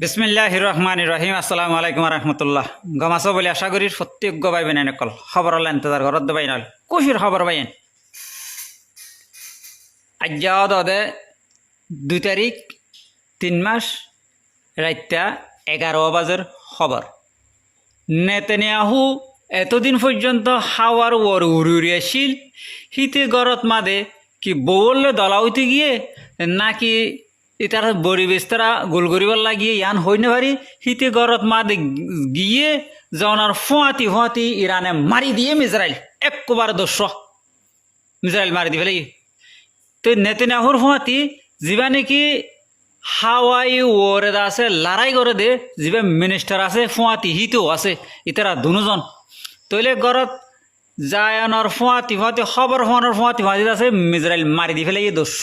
বিসমিল্লাহির রহমানির রহিম। আসসালামু আলাইকুম রহমতুল্লাহ। গমাস বলে আশা করি প্রত্যেক বাইবেন এনেকল খবর হল ইন্তজার ঘরত দেবাই নল খুশির খবর বাইন আজ্ঞা দে 2 তারিখ 3 মাস রাইতা 11 বাজের খবর। নেতানিয়াহু এতদিন পর্যন্ত হাওয়ার ওর উড়ি আসিল হিতে গরত মাদে কি বললে দলা হইতে গিয়ে নাকি ইতার পরিবেশ তারা গোল করিবার লাগিয়ে ইয়ান হই না পারি হিতে গরত মাদে গিয়ে জনার ফুয়াতি ফুয়াতি ইরানে মারি দিয়ে মিজরাইল একবার দোষ মিজরাইল মারি দিয়ে ফেলে। তো নেতানিয়াহুর ফুয়াতি যিবা নাকি হাওয়াই ওরে আছে লড়াই করে দে যিবা মিনিস্টার আছে ফুয়াতি হিতেও আছে ইতারা দুজন তৈলে গরত জায়নর ফুয়াতি ফুয়াতি খবর ফোনের ফুয়াতি ফুয়াতি আছে মিজরাইল মারি দি ফেলে দোষ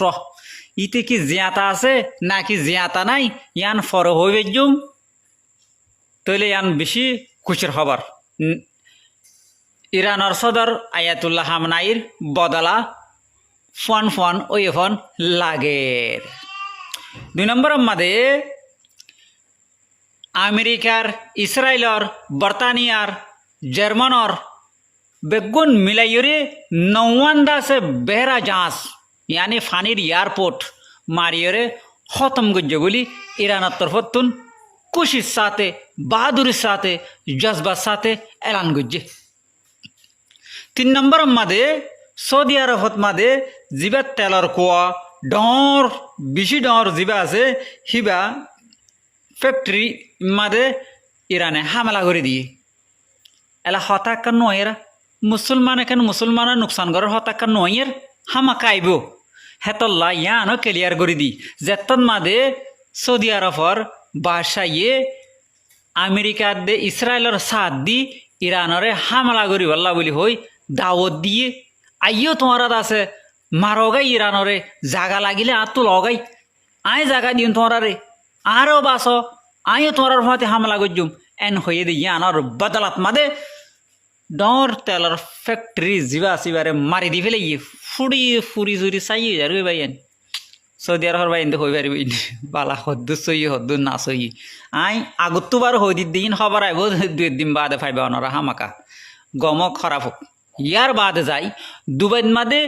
ইতে কি জিয়াতা আছে নাকি জিয়াতা নাই ইয়ান ফর হইবে জুম তৈলে ইয়ান বেশি খুশির খবর। ইরানের সদর আয়াতুল্লাহ হামনাইর বদলা ফোন ফোন ওই ফোন লাগের। 2 নম্বর মাদে আমেরিকার ইসরায়েলর বর্তানিয়ার জার্মানর বেগুন মিলাইরে 90 আছে বেহরা জাহাজ यानी फानिर एयरपोर्ट मारियरे खत्म गुज्जे बोली ईरान तरफतुन खुशी साथे बहादुरी साथे जज्बा साथे ऐलान गुज्जे। 3 नंबर मादे सऊदी अरबत मादे जिबा तेलर कुआ डर बिशी डर जिबा आसे हिबा फैक्ट्री मादे ईराने हमला करे दिए एला हताक का नोयर मुसलमान एखान मुसलमान नुकसान कर हताक का नोयर हामा काइबो हेतल्ला यानो क्लियर করে দি যেতন মাদে সৌদি আরবর বাদশাহে আমেরিকা দে ইসরায়েলের সাথ দি ইরানরে হামলা করি বল্লা বলি হই দাওয়াত দিয়ে আইও তোমার আছে মারগাই ইরানরে জায়গা লাগিলে আতো লগাই আই জায়গা দিন তোমারে আরো বাসো আইও তোমার হাতে হামলা করজুম এন হয়ে দি ইয়ানর বদলাত মাদে डर तेलर फैक्ट्री जीवा सिबारे मारी दी फेले फुड़ी फुरी चुरी चाहिए यार भाईन सऊदी अरब भाईन तो पारि बाला हद्दु सही हद्दु ना सही आई आगत तो बार हो दिन खबर आइब 2 दिन बाद फाइबा अनरा हामाका गम खराब होक यार बाद जाई दुबई मादे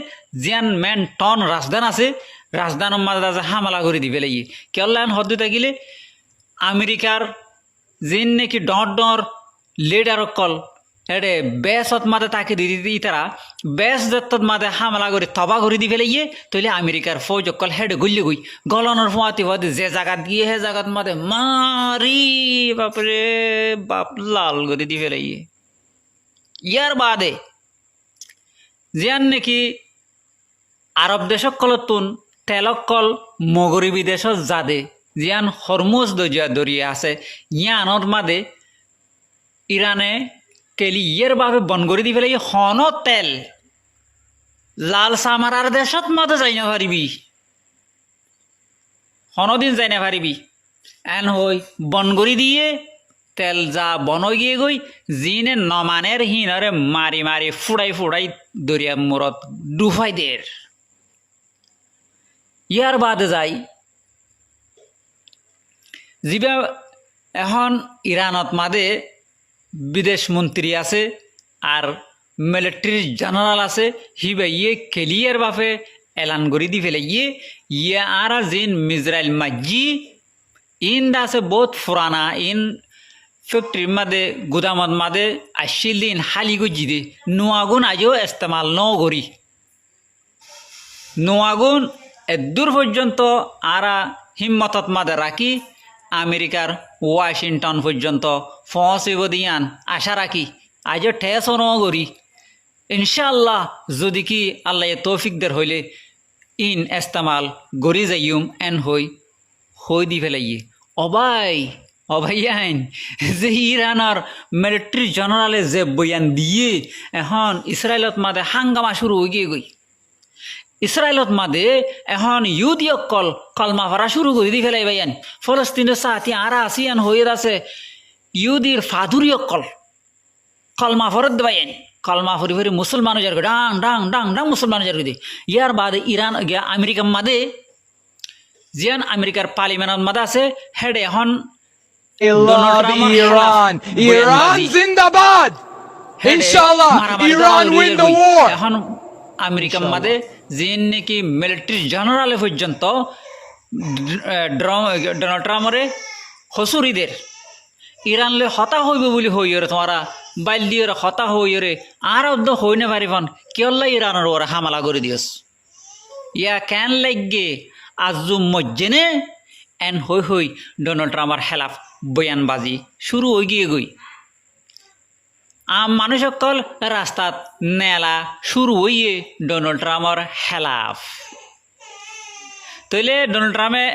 जियान मेन टन राजधान আছে রাজধানের মাঝে হামলা করে দি ফেলে কেলান হদ্দু থাকিলে আমেরিকার জিন নাকি ডর ডর লিডার কল এডে বেসত মাদে তাকে দি দি তারা বেস যত্তত মাদে হামলা করে তবা করে দি ফেলে তইলে আমেরিকার ফৌজ কল হেড গুল্লি গই গলনের ফুয়াতি ফুয়াতি যে জায়গা দিয়ে হে জায়গাত মাদে মারি বাপরে বাপ লাল করে দি ফেলে ইয়ার বাদে জিয়ান নাকি আরব দেশক কলতুন তেলকল মগরিবি দেশ জাদে জিয়ান হরমুজ দরিয়া আছে ইয়ানোর মাদে ইরানে কেলি ইয়ের বাবে বন করে দি ফেলে হন তেল লাল সামারার দেশত মাদে যাই না পারিবি হনদিন যাই না পারিবি এন হই বন করে দিয়ে তেল যা বন গিয়ে গই জিনে নমানের হিনরে মারি মারি ফুড়াই ফুড়াই দরিয়া মূরত ডুফাই দের। ইয়ার বাদে যাই যিবা এখন ইরানত মাদে বিদেশ মন্ত্রী আছে আর মিলিটারি জেনারেল আছে হিবা কেলিয়ার বাপে এলান করে দি ফেলে আর জিন মিজরাইল মাজি ইন আছে বহুত পুরানা ইন ফ্যাক্টরি মাদে গুদামত মাদে আসিল দিন হালি গুজি দে নোয়াগুন আজও ইস্তেমাল ন করি নোয়াগুন এদূর পর্যন্ত আরা হিম্মতত মাদে রাখি আমেরিকার ওয়াশিংটন পর্যন্ত পৌঁছিব দিয়ান আশা রাখি আজ ঠেস ন করি ইনশাআল্লাহ যদি কি আল্লাহ তৌফিক দের হইলে ইন ইস্তেমাল গড়ি যাইম এন হই দি ফেলাই অভাইয়াইন যে ইরানের মিলিটারি জেনারেলে যে বয়ান দিয়ে এখন ইসরায়েলত মাদে হাঙ্গামা শুরু হয়ে গিয়ে গই ইসরায়েলত মাদে এখন ইউদিয়কল কলমা ভরা শুরু করে দি ফেলাই ভাইয়ান ফলস্তিনের সাথে আরা আসিয়ান হয়ে আছে ইউদির ফাদুরিয়কল কলমা ফরত দেবাইন কলমা ফরি ফরি মুসলমান যার ডাং ডাং ডাং ডাং মুসলমান যার দি ইয়ার বাদে ইরান গিয়া আমেরিকা মাদে জিয়ান আমেরিকার পার্লিমেন্ট মাদে আছে হেডে এখন I love Iran. Iran Zindabad. Inshallah, Iran win the war. এখন আমেরিকার মাঝে যে নাকি মিলিটারি জেনারেল পর্যন্ত ডোনাল্ড ট্রাম্পরে হসুরিদের ইরান লে হতা হইব বলে হইরে তোমারা বাইল দিয়ে হতা হইরে আর অর্ধ হই না পারিবান কেল্লা ইরানের ওরা হামলা করে দিয়স ইয়া ক্যান লাগে আজু মজ্জেনে এন হই হই ডোনাল্ড ট্রাম্পের খেলাফ বয়ানবাজি শুরু হয়ে গিয়ে গই মানুষ সকল রাস্তাত নেলা শুরু হইয়ে ডোনাল্ড ট্রাম্পের খেলাফ তইলে ডোনাল্ড ট্রাম্পে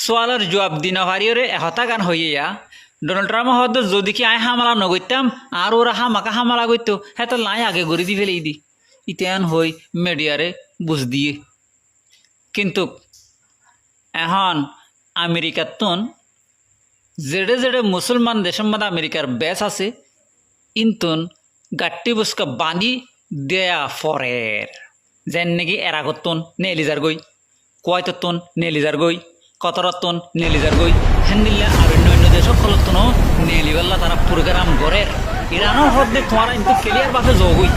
সোয়ালের জবাব দিন হারিয়ে এহতা গান হইয়া ডোনাল্ড ট্রাম্প হয়তো যদি কি আয় হামলা নগরতাম আর ওরা হামাকা হামলা করতো হ্যাঁ তো লাই আগে গড়ি দি ফেলেই দি ইতেন হই মিডিয়ারে বুঝ দিয়ে কিন্তু এখন আমেরিকার তন যেড়ে যেড়ে মুসলমান দেশের মধ্যে আমেরিকার বেস আছে ইন্তন গাট্টি বুসকা বাঁধি দেয়া ফরের যেন নাকি এরা করতন নেলিজার গই কয়তন নেলিজার গই কতরতন নেলিজার গই হেন্দিল্লা আর অন্য দেশ সকলতন নেলিবাল্লা তারা প্রোগ্রাম গড়ের ইরানও হদ্দে তোমারা কিন্তু ক্লিয়ার বাসে যোগই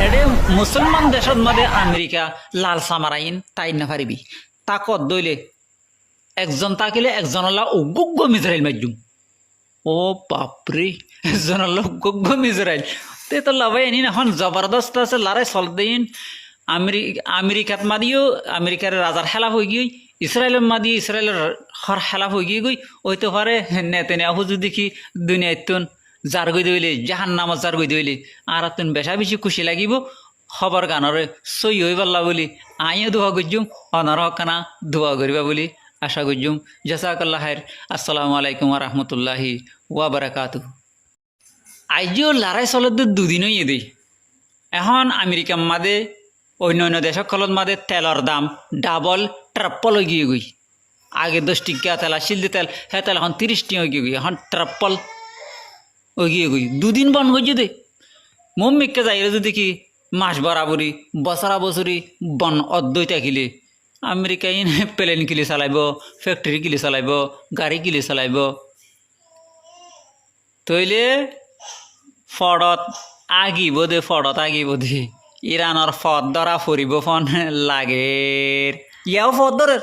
এডে মুসলমান দেশের মধ্যে আমেরিকা লাল সামারাইন তাই না পারিবি তা কত দইলে একজন তাকিলে একজনলা উগ্গ মিজরাইল মাইজুম ও বাপরে একজনলা উগ্গ মিজরাইল তে তো লাভাই এনি এখন জবরদস্ত আছে লারে চল দিন আমেরিকাত মাদিও আমেরিকার রাজার খেলাফ হয়ে গিয়ে ইসরায়েলের মাদিয়ে ইসরায়েলের হর খেলাফ হয়ে গিয়ে গই হইতে পারে নেতেনিয়াহু যদি কি দুনিয়াতুন যার গই দইলে জাহান নামত যার গই দইলে আর তুন বেশা বেশি খুশি লাগিব খবর গানরে সই হই পারলা বলি আইও দোয়া করজুম অনার হকানা দোয়া করিবা বলি আশা করজুম জাযাকাল্লাহ খাইর। আসসালামু আলাইকুম ওয়া রাহমাতুল্লাহি ওয়া বারাকাতুহু। আইজিও লড়াই চলত দুদিন হইয়ে দেই এখন আমেরিকার মাঝে অন্য অন্য দেশসকলত মাঝে তেলের দাম ডাবল ট্রাপ্পল হয়ে গিয়ে গই আগে 10 টিকা তেল আসিল যে তেল হ্যাঁ তেল এখন 30 টিকা হয়ে গিয়ে এখন ট্রাপ্পল হয়ে গিয়ে গই দুদিন বন্ধ করছে দে মম্মিকে যাইলে যদি কি মাস বরাবরি বছরা বছরি বন অদ্বৈ থাকিলে আমেরিকাই প্লেন কিলি চালাইব ফ্যাক্টরি কিলি চালাইব গাড়ি কিলি চালাইব তইলে ফডত আগিব দে ফডত আগিব দে ইরানের ফদ ধরা ফুরিব ফোন লাগে ইয়াও ফদ ধরে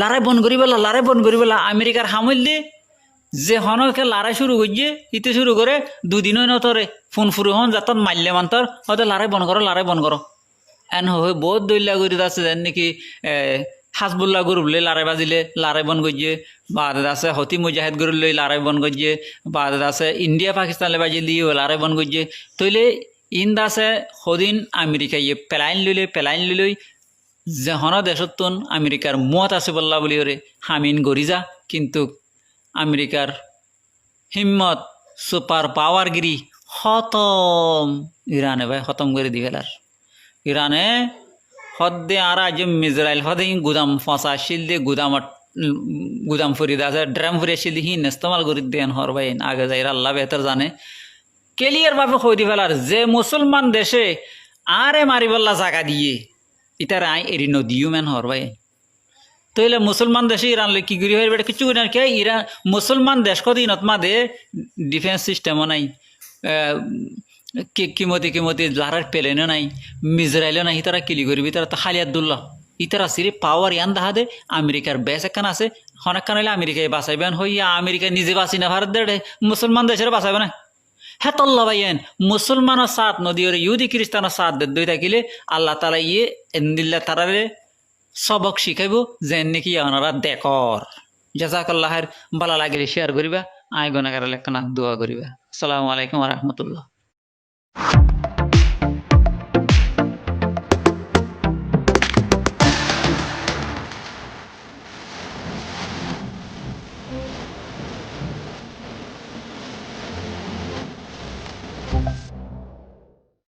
লারাই বন করিবেলা লারাই বন করিবেলা আমেরিকার হামল দিয়ে যে হনকে লারাই শুরু করছে ইতে শুরু করে দুদিনও নতরে ফোন ফুরু হন যাতন মারলে মান্তর হয়তো লারাই বন করো এন হয়ে বহুত দৈল্লা করি আছে যেন নাকি হাজবুল্লাহ গরু লই লারাই বাজিলে লারাই বন করছে বাদ আছে হতি মুজাহিদ গরু লই লারাই বন করছে বাদ আছে ইন্ডিয়া পাকিস্তানলে বাজি দিয়ে লারাই বন করছে তইলে ইন্দ আছে সদিন আমেরিকা ইয়ে পেলাইন লই যে হন দেশতন আমেরিকার মত আছে বললা বলি ওরে হামিন গরিজা কিন্তু আমেরিকার হিম্মত সুপার পাওয়ারগিরি খতম ইরানে ভাই খতম করে দি ফেলার ইরানে হদ্দে আর আজ মিজরাইল হদে গুদাম ফসা শিল দিয়ে গুদাম ফুরিদা আছে ড্রাম ফুরিয়ে শিল হি ইস্তেমাল করি দেন হর ভাই আগে যাই আল্লাহ বেহতর জানে ক্লিয়ার ভাবে কই দি ফেলার যে মুসলমান দেশে আরে মারিবল্লা জায়গা দিয়ে ইতার আই এরি নদীও মেন হর ভাই তইলে মুসলমান দেশে ইরান লে কি করি হয় বেটা কিছু না কে ইরান মুসলমান দেশ কদিনত মাদে ডিফেন্স সিস্টেমও নাই কিমতি লারার পেলেনও নাই মিজরাইলও নাই তারা কিলি করবি তারা তো খালি আব্দুল্লাহ ইতারা সিরে পাওয়ার ইয়ান দেখা দে আমেরিকার বেশ একখান আছে হনেকখান হইলে আমেরিকায় বাঁচাইবেন হইয়া আমেরিকা নিজে বাঁচি না ভারত দেড়ে মুসলমান দেশের বাঁচাবে না হ্যাঁ তল্লা ভাইয়েন মুসলমানের সাথ নদী ওরে ইহুদি খ্রিস্টানের সাথ দই থাকিলে আল্লাহ তালা ইয়ে এন্দিল্লা তারারে সবক শিখাইব যেন নাকি ওনারা দেখর জাযাকাল্লাহের বালা লাগিলে শেয়ার করিবা আয় গুনাহগারের লেখনা দোয়া করিবা। আসসালামু আলাইকুম ওয়া রাহমাতুল্লাহ।